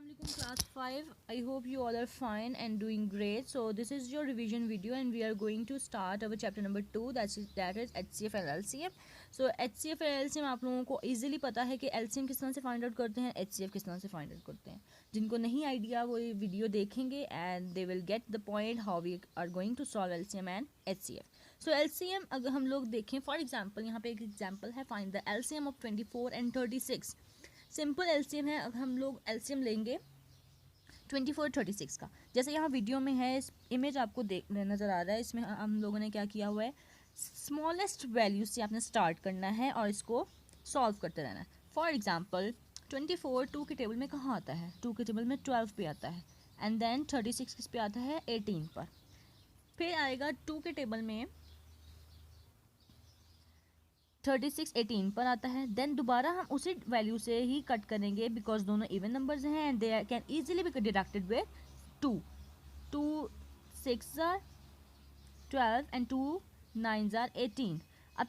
Assalamualaikum class 5. I hope you all are fine and doing great. So this is your revision video and we are going to start our chapter number 2, that is HCF and LCM. So HCF और LCM आप लोगों को easily पता है कि LCM किस तरह से फाइंड आउट करते हैं, HCF किस तरह से फाइंड आउट करते हैं. जिनको नहीं आइडिया वो ये वीडियो देखेंगे and they will get the point how we are going to solve LCM and HCF. So LCM अगर हम लोग देखें, for example यहाँ पे एक example है, find the LCM of 24 and 36. Simple LCM है. अब हम लोग एलसीएम लेंगे 24 36 का. जैसे यहाँ वीडियो में है, इस इमेज आपको देख नज़र आ रहा है. इसमें हम लोगों ने क्या किया हुआ है, स्मॉलेस्ट वैल्यू से आपने स्टार्ट करना है और इसको सॉल्व करते रहना है. फॉर एग्जांपल 24 2 के टेबल में कहाँ आता है, 2 के टेबल में 12 पे आता है. एंड देन 36 किस पे आता है, 18 पर. फिर आएगा 2 के टेबल में 36 18 पर आता है. देन दोबारा हम उसी वैल्यू से ही कट करेंगे बिकॉज दोनों इवन नंबर्स हैं and they can easily be deducted with 2. 2 6 are 12 and 2 9 are 18. अब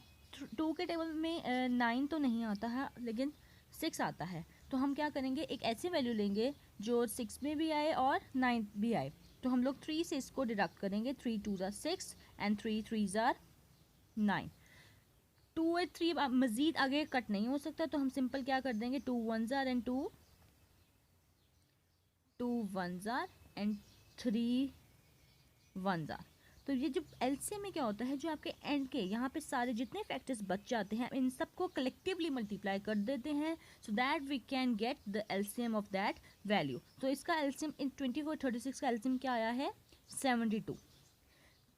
2 के टेबल में 9 तो नहीं आता है लेकिन 6 आता है. तो हम क्या करेंगे, एक ऐसी वैल्यू लेंगे जो 6 में भी आए और 9 भी आए. तो हम लोग 3 से इसको डिडक्ट करेंगे. 3 2 आर 6 एंड 3 3 आर 9. 2 और 3 मज़ीद आगे कट नहीं हो सकता, तो हम सिंपल क्या कर देंगे, 2 1 are and 2 1 are and 3 1 are. तो ये जो एलसीएम में क्या होता है, जो आपके एंड के यहाँ पे सारे जितने फैक्टर्स बच जाते हैं इन सबको कलेक्टिवली मल्टीप्लाई कर देते हैं so that we can get the LCM of that value. तो इसका एलसीएम इन 24 36 का एलसीएम क्या आया है, 72.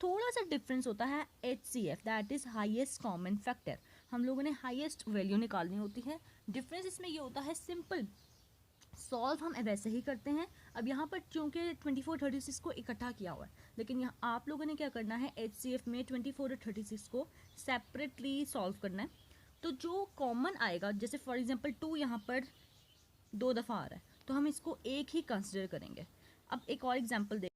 थोड़ा सा डिफरेंस होता है HCF, that is highest common factor. हम लोगों ने हाईएस्ट वैल्यू निकालनी होती है. डिफरेंस इसमें ये होता है, सिंपल सॉल्व हम वैसे ही करते हैं. अब यहाँ पर चूँकि 24 36 को इकट्ठा किया हुआ है, लेकिन यहाँ आप लोगों ने क्या करना है, HCF में 24 और 36 को सेपरेटली सॉल्व करना है. तो जो कॉमन आएगा, जैसे फॉर एग्जाम्पल 2 यहाँ पर 2 दफ़ा आ रहा है तो हम इसको एक ही कंसिडर करेंगे. अब एक और एग्जाम्पल देख,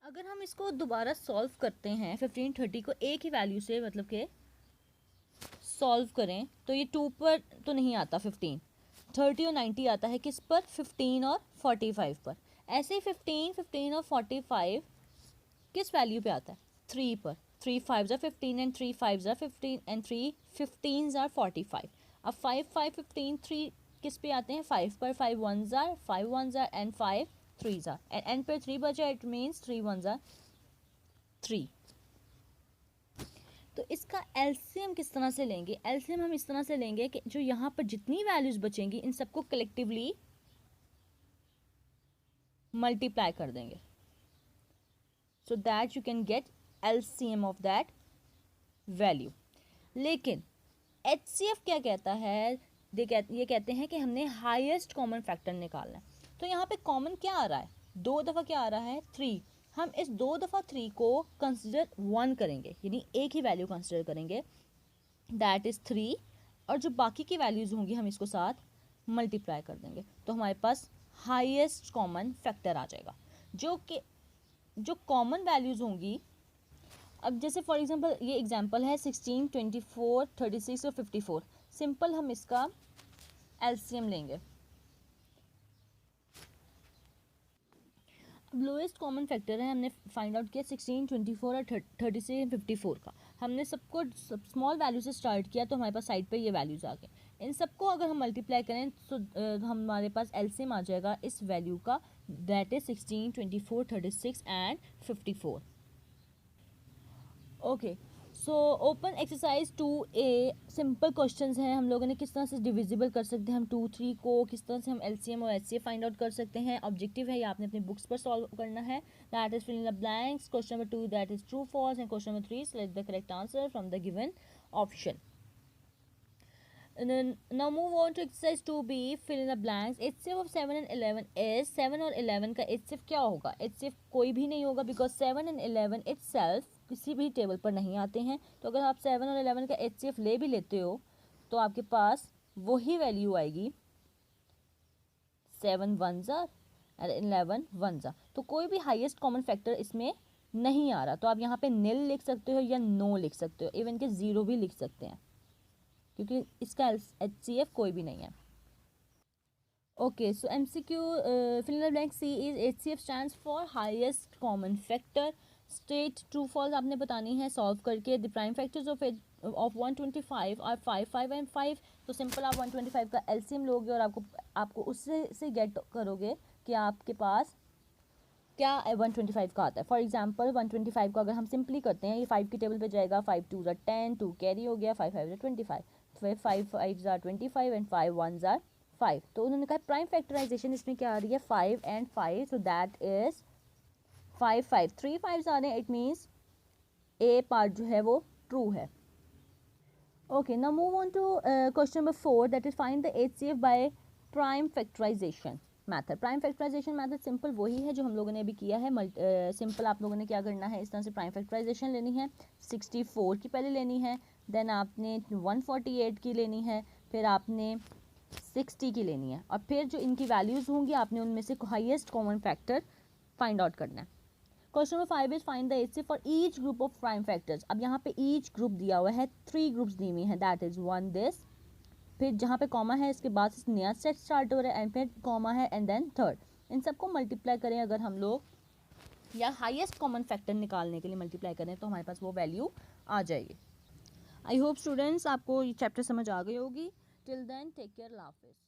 अगर हम इसको दोबारा सॉल्व करते हैं 15 30 को एक ही वैल्यू से मतलब के सॉल्व करें तो ये 2 पर तो नहीं आता, 15 30 और 90 आता है किस पर, 15 और 45 पर. ऐसे ही 15 15 और 45 किस वैल्यू पे आता है, 3 पर. 3 5 are 15 and 3 5 are 15 and 3 15s are 45. अब 5 5 15 3 किस पे आते हैं, 5 पर. 5 1s are 5 1s are and 5 3s are and n पर 3 बचा, इट मीन्स 3 1s are 3. तो इसका एलसीएम किस तरह से लेंगे, एलसीएम हम इस तरह से लेंगे कि जो यहाँ पर जितनी वैल्यूज बचेंगी इन सबको कलेक्टिवली मल्टीप्लाई कर देंगे so that you can get LCM of that value. लेकिन HCF क्या कहता है, ये कहते हैं कि हमने हाईएस्ट कॉमन फैक्टर निकालना है. तो यहाँ पे कॉमन क्या आ रहा है, 2 दफ़ा क्या आ रहा है, 3. हम इस 2 दफ़ा 3 को कंसिडर 1 करेंगे, यानी एक ही वैल्यू कंसिडर करेंगे, दैट इज़ 3. और जो बाकी की वैल्यूज़ होंगी हम इसको साथ मल्टीप्लाई कर देंगे तो हमारे पास हाईएस्ट कॉमन फैक्टर आ जाएगा. जो कॉमन वैल्यूज़ होंगी, अब जैसे फॉर एग्जांपल ये एग्जांपल है 16 24 36 और 54. सिंपल हम इसका एलसीएम लेंगे. अब लोएस्ट कॉमन फैक्टर है, हमने फाइंड आउट किया 16 24 और 36 एंड 54 का. हमने सबको स्मॉल वैल्यू से स्टार्ट किया तो हमारे पास साइड पे ये वैल्यूज आ गए. इन सबको अगर हम मल्टीप्लाई करें तो हमारे पास एलसीएम आ जाएगा इस वैल्यू का, that is 16 24 36 and 54. Okay, so open exercise 2A. Simple questions हैं, हम लोगों ने किस तरह से डिविजिबल कर सकते हैं हम 2 3 को, किस तरह से हम एलसीएम और HCF फाइंड आउट कर सकते हैं. ऑब्जेक्टिव है ये आपने अपनी बुक्स पर सॉल्व करना है. That is fill in the blanks. Question number 2 that is true false and question number 3 select the correct answer from the given option. Now move on to exercise 2B. Fill in the blanks. HCF of 7 and 11 is 7 और 11 का HCF क्या होगा, HCF कोई भी नहीं होगा because 7 and 11 itself किसी भी टेबल पर नहीं आते हैं. तो अगर आप 7 और 11 का HCF ले भी लेते हो तो आपके पास वही वैल्यू आएगी, 7 1s are और 11 1s are. तो कोई भी हाईएस्ट कॉमन फैक्टर इसमें नहीं आ रहा. तो आप यहाँ पे नील लिख सकते हो या नो लिख सकते हो, इवन के 0 भी लिख सकते हैं क्योंकि इसका HCF कोई भी नहीं है. Okay, so MCQ fill in the blank C is HCF stands for highest common factor. State true false आपने बतानी है सॉल्व करके. The prime factors of 125 are 5, 5 and 5. तो सिंपल आप 125 का एलसीएम लोगे और आपको उससे से गेट करोगे कि आपके पास क्या 125 का आता है. फॉर एग्जांपल 125 को अगर हम सिंपली करते हैं, ये 5 की टेबल पे जाएगा. 5 2 ज़ा 10, 2 कैरी हो गया, 5 5 ज़ा 25, फिर 5 5 ज़ा 25 एंड 5 1 ज़ा 5. तो उन्होंने कहा प्राइम फैक्टराइजेशन इसमें क्या आ रही है 5 एंड 5. सो दैट इज 5 5 3 5 आ रहे हैं. इट मीन्स ए पार्ट जो है वो ट्रू है. Okay, now move on to question number 4 that is find the HCF by prime factorization method. Prime factorization method simple वही है जो हम लोगों ने अभी किया है. सिंपल आप लोगों ने क्या करना है, इस तरह से प्राइम फैक्टराइजेशन लेनी है. 64 की पहले लेनी है, देन आपने 148 की लेनी है, फिर आपने 60 की लेनी है, और फिर जो इनकी वैल्यूज़ होंगी आपने उनमें से highest common factor find out करना है. Question number 5 is find the HCF for each group of prime factors. अब यहाँ पे ईच ग्रुप दिया हुआ है, 3 ग्रुप्स दी हुई हैं, दैट इज 1 दिस, फिर जहाँ पे कॉमा है इसके बाद नया सेट स्टार्ट हो रहा है, एंड फिर कॉमा है एंड देन थर्ड. इन सबको मल्टीप्लाई करें अगर हम लोग या हाईएस्ट कॉमन फैक्टर निकालने के लिए मल्टीप्लाई करें तो हमारे पास वो वैल्यू आ जाएगी. आई होप स्टूडेंट्स आपको ये चैप्टर समझ आ गई होगी. टिल देन टेक केयर, अल्लाह हाफिज़.